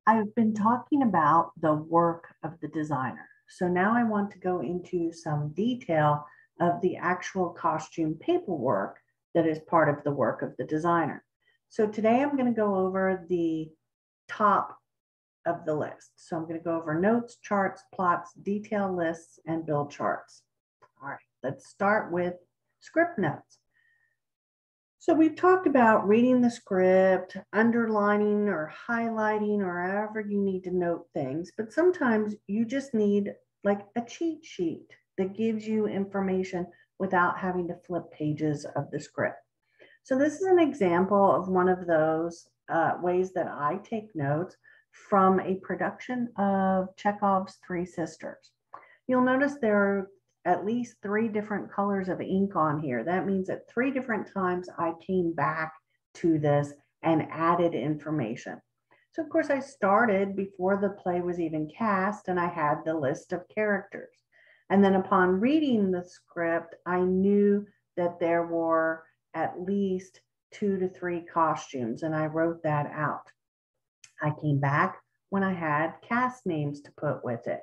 I've been talking about the work of the designer. So now I want to go into some detail of the actual costume paperwork that is part of the work of the designer. So today I'm going to go over the top of the list. So I'm going to go over notes, charts, plots, detail lists, and build charts. All right, let's start with script notes. So we've talked about reading the script, underlining or highlighting, or however you need to note things, but sometimes you just need like a cheat sheet that gives you information without having to flip pages of the script. So this is an example of one of those ways that I take notes from a production of Chekhov's Three Sisters. You'll notice there are at least 3 different colors of ink on here. That means that 3 different times I came back to this and added information. So of course I started before the play was even cast and I had the list of characters. And then upon reading the script, I knew that there were at least 2 to 3 costumes and I wrote that out. I came back when I had cast names to put with it.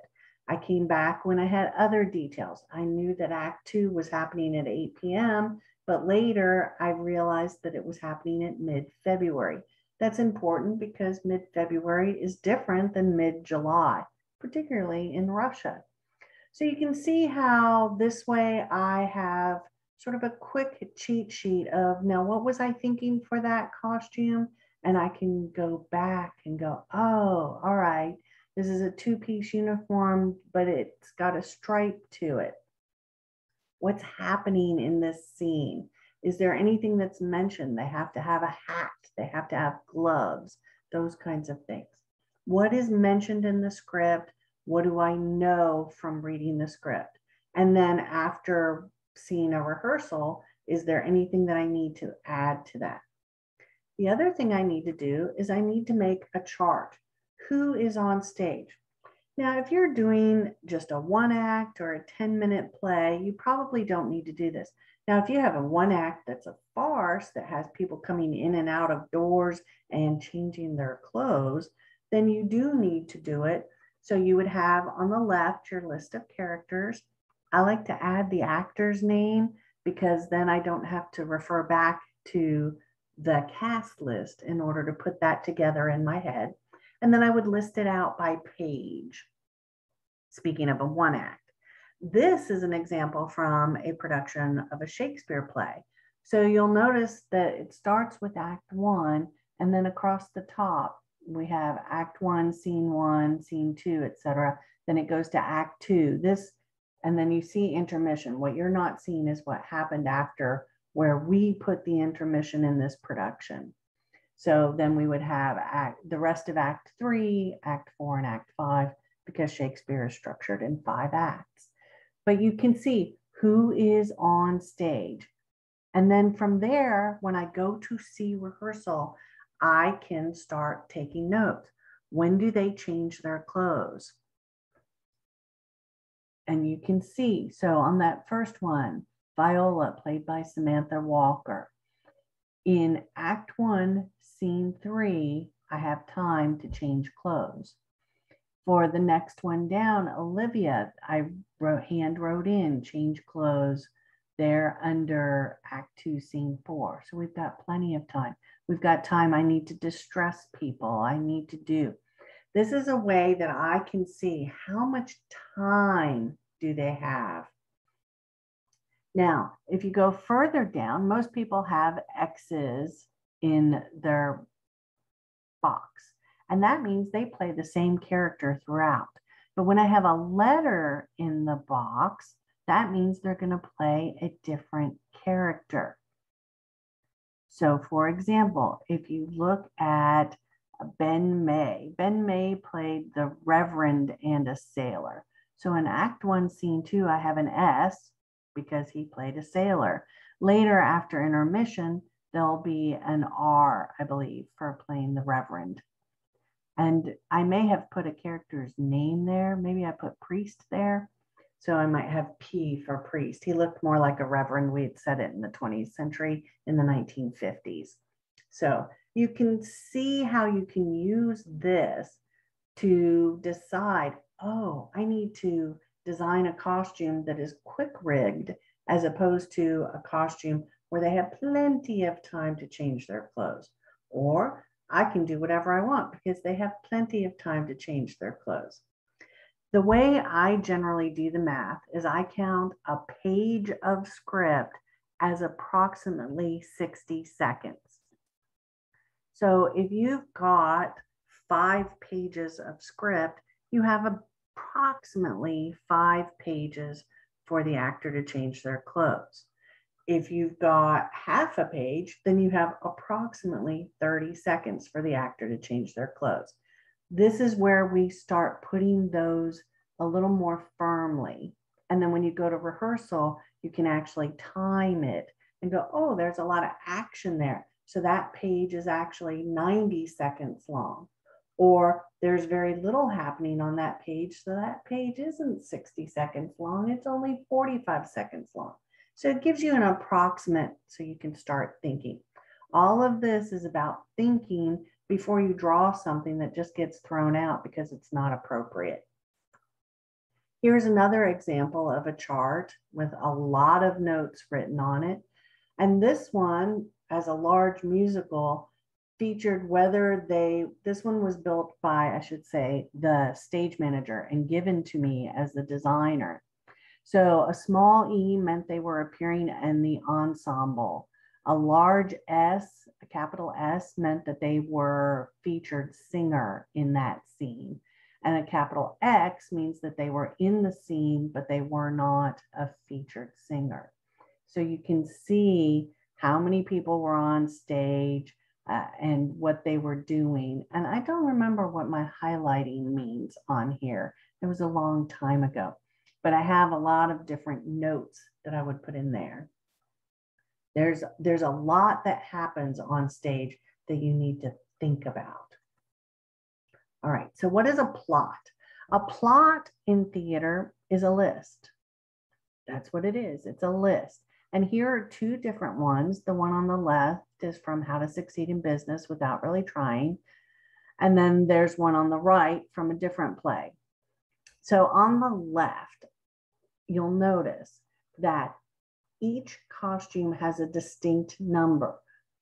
I came back when I had other details. I knew that Act 2 was happening at 8 p.m., but later I realized that it was happening at mid-February. That's important because mid-February is different than mid-July, particularly in Russia. So you can see how this way I have sort of a quick cheat sheet of now what was I thinking for that costume? And I can go back and go, oh, all right, this is a 2-piece uniform, but it's got a stripe to it. What's happening in this scene? Is there anything that's mentioned? They have to have a hat. They have to have gloves, those kinds of things. What is mentioned in the script? What do I know from reading the script? And then after seeing a rehearsal, is there anything that I need to add to that? The other thing I need to do is I need to make a chart. Who is on stage? Now, if you're doing just a 1-act or a 10-minute play, you probably don't need to do this. Now, if you have a 1-act that's a farce that has people coming in and out of doors and changing their clothes, then you do need to do it. So you would have on the left your list of characters. I like to add the actor's name because then I don't have to refer back to the cast list in order to put that together in my head. And then I would list it out by page. Speaking of a 1-act, this is an example from a production of a Shakespeare play. So you'll notice that it starts with Act 1, and then across the top, we have Act 1, Scene 2, etc. Then it goes to Act 2. And then you see intermission. What you're not seeing is what happened after, where we put the intermission in this production. So then we would have the rest of Act 3, Act 4, and Act 5, because Shakespeare is structured in 5 acts. But you can see who is on stage. And then from there, when I go to see rehearsal, I can start taking notes. When do they change their clothes? And you can see, so on that first one, Viola, played by Samantha Walker. In Act 1, Scene 3, I have time to change clothes. For the next one down, Olivia, I hand wrote in, change clothes there under Act 2, Scene 4. So we've got plenty of time. We've got time I need to distress people, I need to do. This is a way that I can see how much time do they have. Now, if you go further down, most people have X's in their box, and that means they play the same character throughout. But when I have a letter in the box, that means they're going to play a different character. So for example, if you look at Ben May played the Reverend and a sailor. So in Act 1, Scene 2, I have an S because he played a sailor. Later, after intermission, there'll be an R, I believe, for playing the Reverend. And I may have put a character's name there. Maybe I put priest there. So I might have P for priest. He looked more like a reverend. We had said it in the 20th century, in the 1950s. So you can see how you can use this to decide, oh, I need to design a costume that is quick rigged as opposed to a costume where they have plenty of time to change their clothes. Or I can do whatever I want because they have plenty of time to change their clothes. The way I generally do the math is I count a page of script as approximately 60 seconds. So if you've got 5 pages of script, you have approximately 5 pages for the actor to change their clothes. If you've got half a page, then you have approximately 30 seconds for the actor to change their clothes. This is where we start putting those a little more firmly. And then when you go to rehearsal, you can actually time it and go, oh, there's a lot of action there. So that page is actually 90 seconds long. Or there's very little happening on that page. So that page isn't 60 seconds long. It's only 45 seconds long. So it gives you an approximate so you can start thinking. All of this is about thinking before you draw something that just gets thrown out because it's not appropriate. Here's another example of a chart with a lot of notes written on it. And this one, as a large musical, featured whether this one was built by, I should say, the stage manager and given to me as the designer. So a small E meant they were appearing in the ensemble. A large S, a capital S, meant that they were featured singer in that scene. And a capital X means that they were in the scene, but they were not a featured singer. So you can see how many people were on stage and what they were doing. And I don't remember what my highlighting means on here. It was a long time ago, but I have a lot of different notes that I would put in there. There's a lot that happens on stage that you need to think about. All right, so what is a plot? A plot in theater is a list. That's what it is. It's a list. And here are 2 different ones. The one on the left is from How to Succeed in Business Without Really Trying. And then there's one on the right from a different play. So on the left, you'll notice that each costume has a distinct number.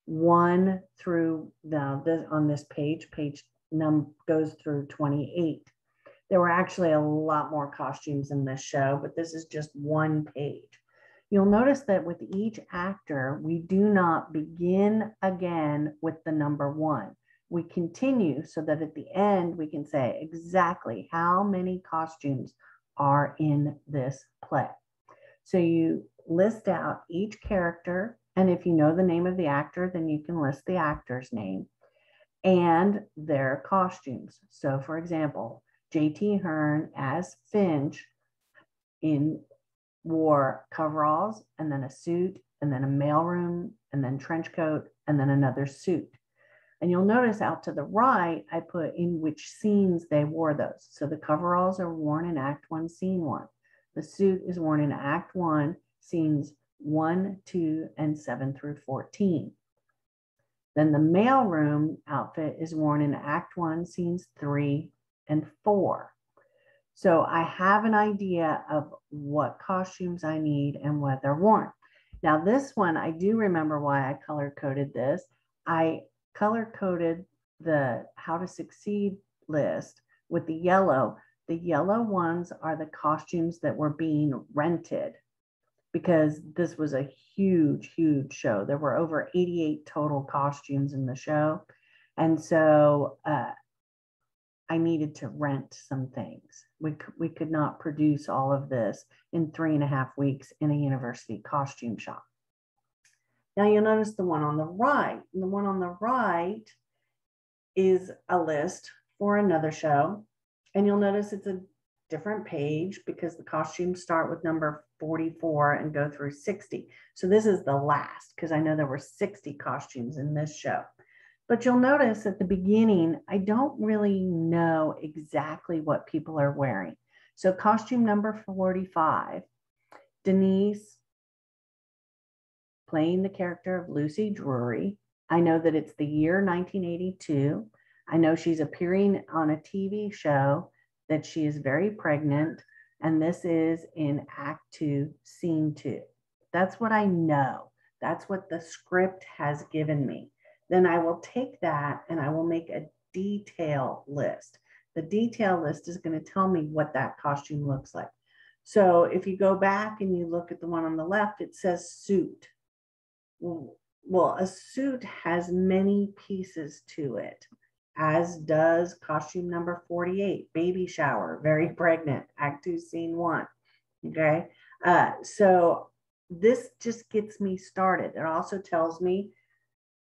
1 through on this page goes through 28. There were actually a lot more costumes in this show, but this is just 1 page. You'll notice that with each actor, we do not begin again with the number 1. We continue so that at the end, we can say exactly how many costumes are in this play. So you list out each character, and if you know the name of the actor, then you can list the actor's name and their costumes. So for example, J.T. Hearn as Finch wore coveralls and then a suit and then a mailroom and then trench coat and then another suit. And you'll notice out to the right, I put in which scenes they wore those. So the coveralls are worn in Act 1, Scene 1. The suit is worn in Act 1, Scenes 1, 2, and 7 through 14. Then the mailroom outfit is worn in Act 1, Scenes 3 and 4. So I have an idea of what costumes I need and what they're worn. Now this one, I do remember why I color-coded this. I color-coded the How to Succeed list with the yellow. The yellow ones are the costumes that were being rented because this was a huge, huge show. There were over 88 total costumes in the show. And so I needed to rent some things. We could not produce all of this in 3.5 weeks in a university costume shop. Now you'll notice the one on the right. And the one on the right is a list for another show. And you'll notice it's a different page because the costumes start with number 44 and go through 60. So this is the last because I know there were 60 costumes in this show. But you'll notice at the beginning, I don't really know exactly what people are wearing. So costume number 45, Denise playing the character of Lucy Drury. I know that it's the year 1982. I know she's appearing on a TV show that she is very pregnant, and this is in Act 2, Scene 2. That's what I know. That's what the script has given me. Then I will take that and I will make a detail list. The detail list is going to tell me what that costume looks like. So if you go back and you look at the one on the left, it says suit. Well, a suit has many pieces to it, as does costume number 48, baby shower, very pregnant, Act 2, Scene 1. Okay, so this just gets me started. It also tells me,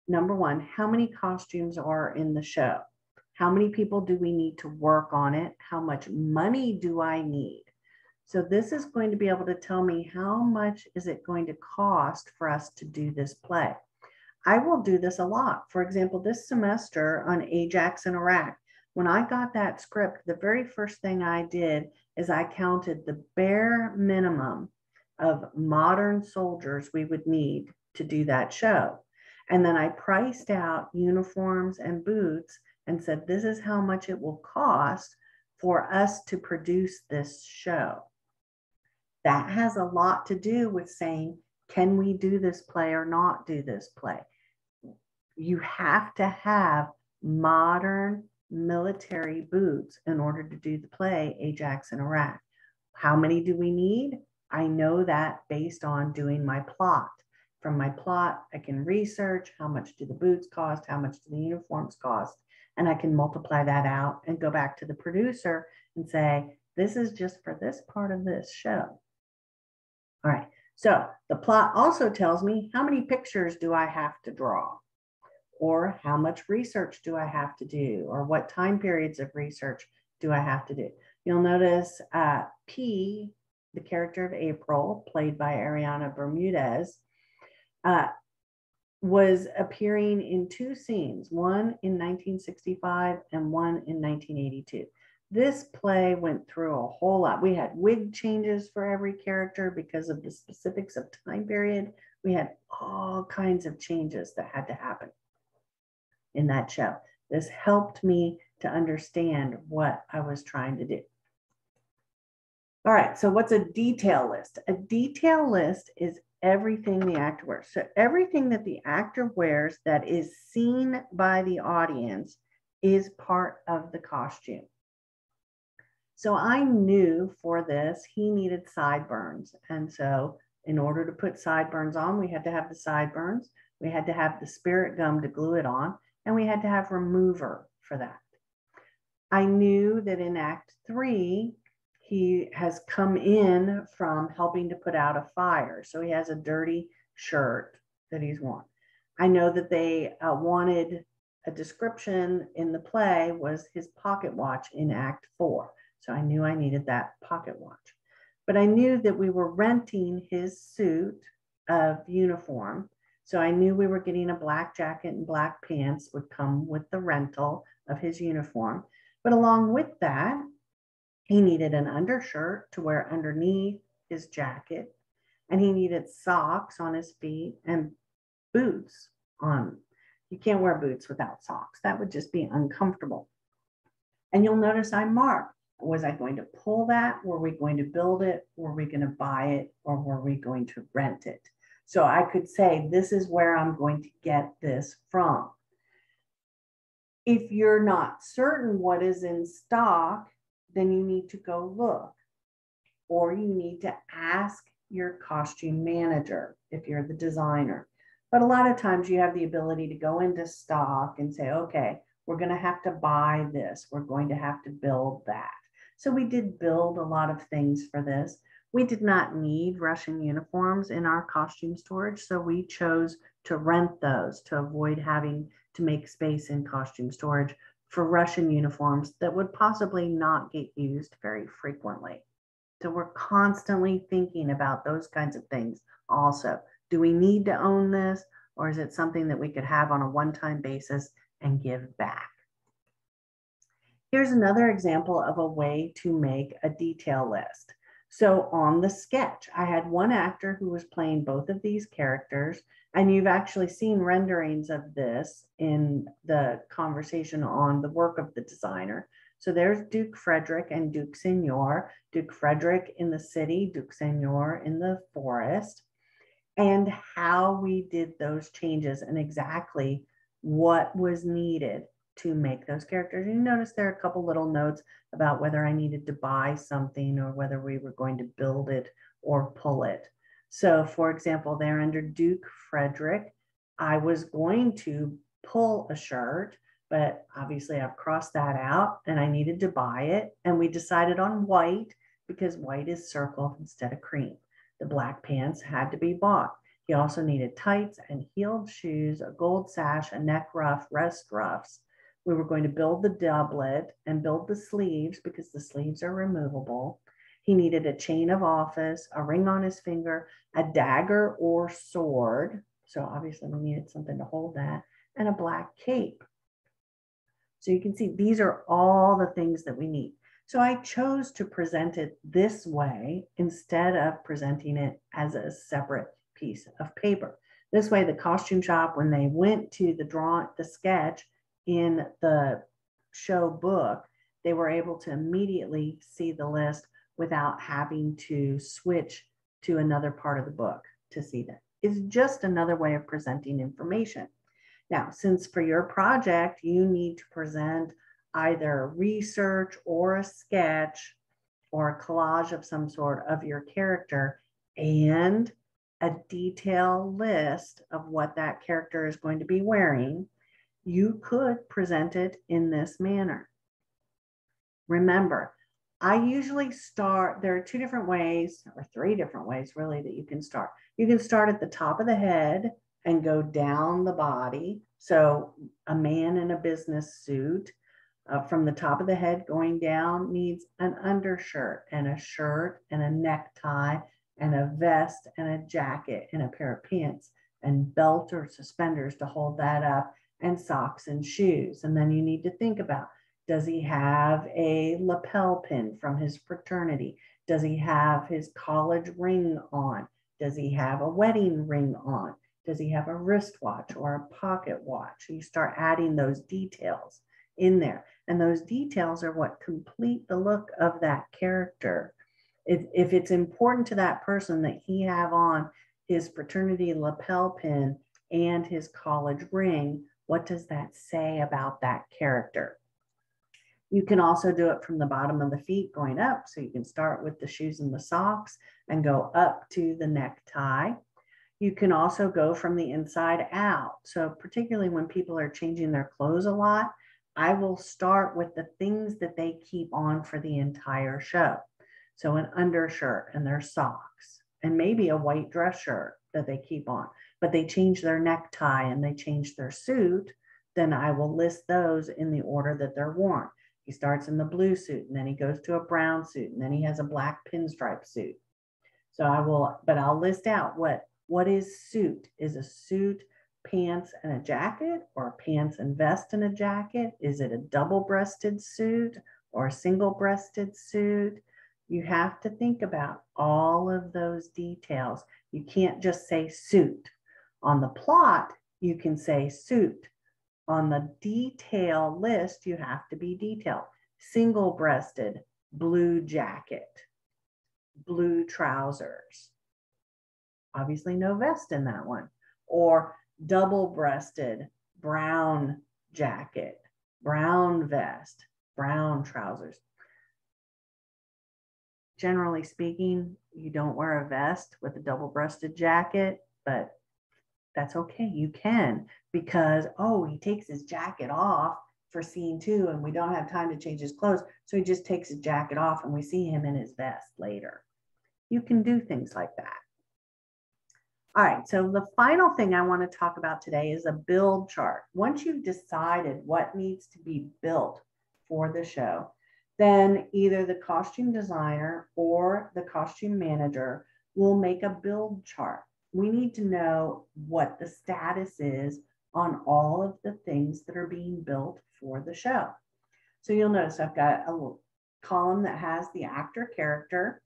number one, how many costumes are in the show? How many people do we need to work on it? How much money do I need? So this is going to be able to tell me how much is it going to cost for us to do this play. I will do this a lot. For example, this semester on Ajax in Iraq, when I got that script, the very first thing I did is I counted the bare minimum of modern soldiers we would need to do that show. And then I priced out uniforms and boots and said, this is how much it will cost for us to produce this show. That has a lot to do with saying, can we do this play or not do this play? You have to have modern military boots in order to do the play Ajax in Iraq. How many do we need? I know that based on doing my plot. From my plot, I can research how much do the boots cost, how much do the uniforms cost, and I can multiply that out and go back to the producer and say, this is just for this part of this show. All right, so the plot also tells me how many pictures do I have to draw, or how much research do I have to do, or what time periods of research do I have to do. You'll notice P, the character of April, played by Ariana Bermudez, was appearing in 2 scenes, one in 1965 and one in 1982. This play went through a whole lot. We had wig changes for every character because of the specifics of time period. We had all kinds of changes that had to happen in that show. This helped me to understand what I was trying to do. All right, so what's a detail list? A detail list is everything the actor wears. So everything that the actor wears that is seen by the audience is part of the costume. So I knew for this, he needed sideburns. And so in order to put sideburns on, we had to have the sideburns. We had to have the spirit gum to glue it on, and we had to have remover for that. I knew that in Act 3, he has come in from helping to put out a fire. So he has a dirty shirt that he's worn. I know that they wanted a description in the play was his pocket watch in Act 4. So I knew I needed that pocket watch. But I knew that we were renting his suit of uniform. So I knew we were getting a black jacket and black pants would come with the rental of his uniform. But along with that, he needed an undershirt to wear underneath his jacket, and he needed socks on his feet and boots on. You can't wear boots without socks. That would just be uncomfortable. And you'll notice I marked, was I going to pull that? Were we going to build it? Were we going to buy it? Or were we going to rent it? So I could say, this is where I'm going to get this from. If you're not certain what is in stock, then you need to go look, or you need to ask your costume manager if you're the designer. But a lot of times you have the ability to go into stock and say, okay, we're going to have to buy this. We're going to have to build that. So we did build a lot of things for this. We did not need Russian uniforms in our costume storage, so we chose to rent those to avoid having to make space in costume storage for Russian uniforms that would possibly not get used very frequently. So we're constantly thinking about those kinds of things also. Do we need to own this, or is it something that we could have on a one-time basis and give back? Here's another example of a way to make a detail list. So on the sketch, I had one actor who was playing both of these characters, and you've actually seen renderings of this in the conversation on the work of the designer. So there's Duke Frederick and Duke Seigneur, Duke Frederick in the city, Duke Seigneur in the forest, and how we did those changes and exactly what was needed to make those characters. You notice there are a couple little notes about whether I needed to buy something or whether we were going to build it or pull it. So for example, there under Duke Frederick, I was going to pull a shirt, but obviously I've crossed that out and I needed to buy it. And we decided on white because white is circle instead of cream. The black pants had to be bought. He also needed tights and heeled shoes, a gold sash, a neck ruff, wrist ruffs. We were going to build the doublet and build the sleeves because the sleeves are removable. He needed a chain of office, a ring on his finger, a dagger or sword. So obviously we needed something to hold that, and a black cape. So you can see these are all the things that we need. So I chose to present it this way instead of presenting it as a separate piece of paper. This way, the costume shop, when they went to the sketch in the show book, they were able to immediately see the list without having to switch to another part of the book to see that. It's just another way of presenting information. Now, since for your project, you need to present either research or a sketch or a collage of some sort of your character and a detailed list of what that character is going to be wearing, you could present it in this manner. Remember, I usually start, there are two different ways, or three different ways really that you can start. You can start at the top of the head and go down the body. So a man in a business suit from the top of the head going down needs an undershirt and a shirt and a necktie and a vest and a jacket and a pair of pants and belt or suspenders to hold that up, and socks and shoes. And then you need to think about, does he have a lapel pin from his fraternity? Does he have his college ring on? Does he have a wedding ring on? Does he have a wristwatch or a pocket watch? You start adding those details in there. And those details are what complete the look of that character. If it's important to that person that he have on his fraternity lapel pin and his college ring, what does that say about that character? You can also do it from the bottom of the feet going up. So you can start with the shoes and the socks and go up to the necktie. You can also go from the inside out. So particularly when people are changing their clothes a lot, I will start with the things that they keep on for the entire show. So an undershirt and their socks, and maybe a white dress shirt that they keep on, but they change their necktie and they change their suit, then I will list those in the order that they're worn. He starts in the blue suit and then he goes to a brown suit and then he has a black pinstripe suit. So I'll list out what is suit. Is a suit pants and a jacket, or pants and vest and a jacket? Is it a double-breasted suit or a single-breasted suit? You have to think about all of those details. You can't just say suit. On the plot, you can say suit. On the detail list, you have to be detailed. Single-breasted, blue jacket, blue trousers. Obviously no vest in that one. Or double-breasted, brown jacket, brown vest, brown trousers. Generally speaking, you don't wear a vest with a double-breasted jacket, but that's okay. You can, because, oh, he takes his jacket off for scene 2 and we don't have time to change his clothes. So he just takes his jacket off and we see him in his vest later. You can do things like that. All right, so the final thing I want to talk about today is a build chart. Once you've decided what needs to be built for the show, then either the costume designer or the costume manager will make a build chart. We need to know what the status is on all of the things that are being built for the show. So you'll notice I've got a little column that has the actor character.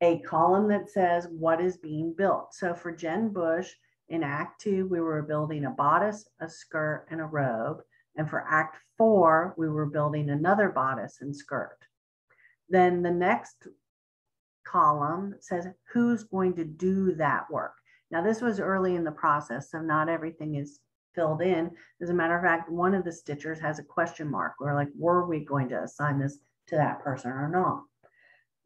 a column that says what is being built. So for Jen Bush, in Act 2, we were building a bodice, a skirt, and a robe. And for Act 4, we were building another bodice and skirt. Then the next column says who's going to do that work. Now, this was early in the process, so not everything is filled in. As a matter of fact, one of the stitchers has a question mark. We're like, were we going to assign this to that person or not?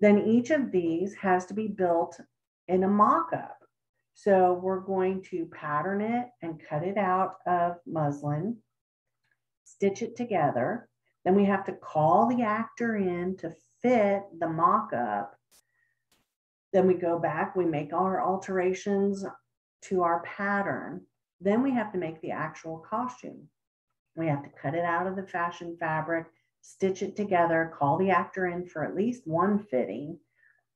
Then each of these has to be built in a mock-up. So we're going to pattern it and cut it out of muslin, stitch it together. Then we have to call the actor in to fit the mock-up. Then we go back, we make our alterations to our pattern. Then we have to make the actual costume. We have to cut it out of the fashion fabric, stitch it together, call the actor in for at least one fitting,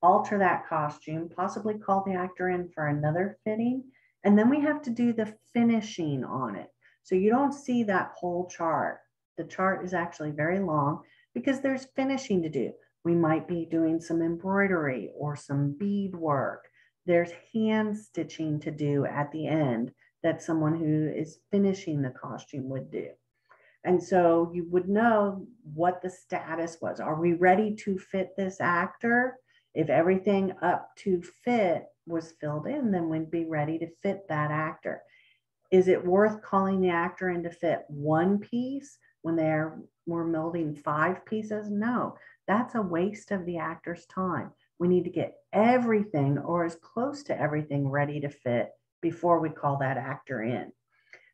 alter that costume, possibly call the actor in for another fitting, and then we have to do the finishing on it. So you don't see that whole chart. The chart is actually very long because there's finishing to do. We might be doing some embroidery or some bead work. There's hand stitching to do at the end that someone who is finishing the costume would do. And so you would know what the status was. Are we ready to fit this actor? If everything up to fit was filled in, then we'd be ready to fit that actor. Is it worth calling the actor in to fit one piece when we're molding 5 pieces? No, that's a waste of the actor's time. We need to get everything or as close to everything ready to fit before we call that actor in.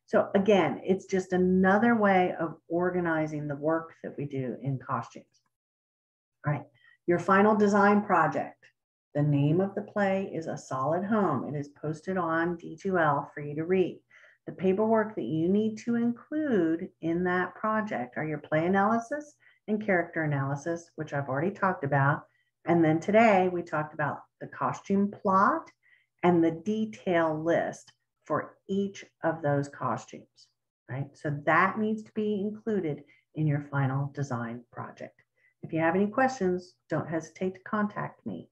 So again, it's just another way of organizing the work that we do in costumes. All right, your final design project. The name of the play is A Solid Home. It is posted on D2L for you to read. The paperwork that you need to include in that project are your play analysis and character analysis, which I've already talked about. And then today we talked about the costume plot and the detail list for each of those costumes, right? So that needs to be included in your final design project. If you have any questions, don't hesitate to contact me.